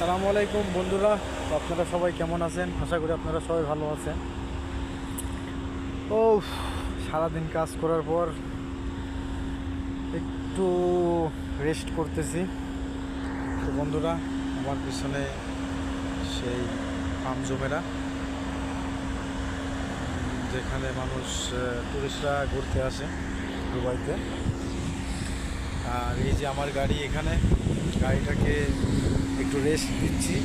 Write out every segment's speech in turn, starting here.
আসসালামু আলাইকুম বন্ধুরা। তো আপনারা সবাই কেমন আছেন? আশা করি আপনারা সবাই ভালো আছেন। ও, সারাদিন কাজ করার পর একটু রেস্ট করতেছি। তো বন্ধুরা, আমার পিছনে সেই ফার্ম জমেরা, যেখানে মানুষ টুরিস্টরা ঘুরতে আসে দুবাইতে। আর এই যে আমার গাড়ি, এখানে গাড়িটাকে একটু রেস্ট দিচ্ছি।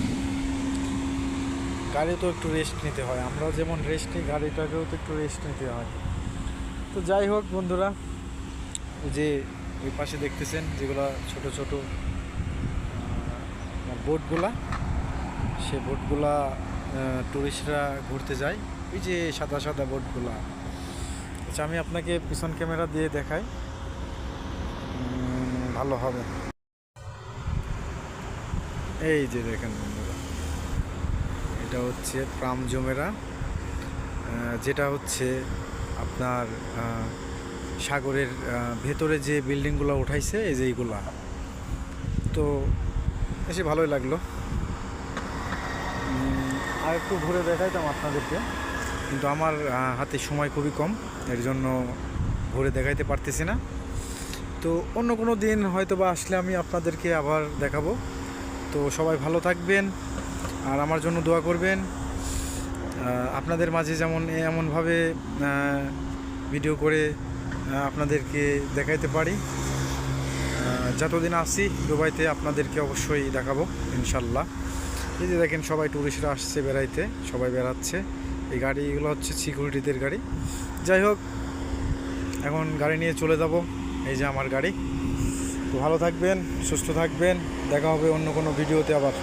গাড়িতেও একটু রেস্ট নিতে হয়, আমরা যেমন রেস্ট নিই গাড়িটাকেও তো একটু রেস্ট নিতে হয়। তো যাই হোক বন্ধুরা, ওই যে ওই পাশে দেখতেছেন যেগুলো ছোট ছোট বোটগুলা, সে বোটগুলা টুরিস্টরা ঘুরতে যায়। ওই যে সাদা সাদা বোটগুলা। আচ্ছা, আমি আপনাকে পিছন ক্যামেরা দিয়ে দেখাই, ভালো হবে। এই যে দেখেন বন্ধুরা, এটা হচ্ছে প্রাম জমেরা, যেটা হচ্ছে আপনার সাগরের ভেতরে যে বিল্ডিংগুলো উঠাইছে, এই যে এইগুলা। তো এসে ভালোই লাগলো। আর একটু ঘুরে দেখাইতাম আপনাদেরকে, কিন্তু আমার হাতে সময় খুবই কম, এর জন্য ঘুরে দেখাইতে পারতেছি না। তো অন্য কোনো দিন হয়তো বা আসলে আমি আপনাদেরকে আবার দেখাবো। তো সবাই ভালো থাকবেন আর আমার জন্য দোয়া করবেন। আপনাদের মাঝে যেমন এমনভাবে ভিডিও করে আপনাদেরকে দেখাইতে পারি, যতদিন আসি দুবাইতে আপনাদেরকে অবশ্যই দেখাবো ইনশাল্লাহ। এই যে দেখেন, সবাই টুরিস্টরা আসছে বেড়াইতে, সবাই বেড়াচ্ছে। এই গাড়িগুলো হচ্ছে সিকিউরিটিদের গাড়ি। যাই হোক, এখন গাড়ি নিয়ে চলে যাব। এই যে আমার গাড়ি। তো ভালো থাকবেন, সুস্থ থাকবেন, দেখা হবে অন্য কোনো ভিডিওতে আবার।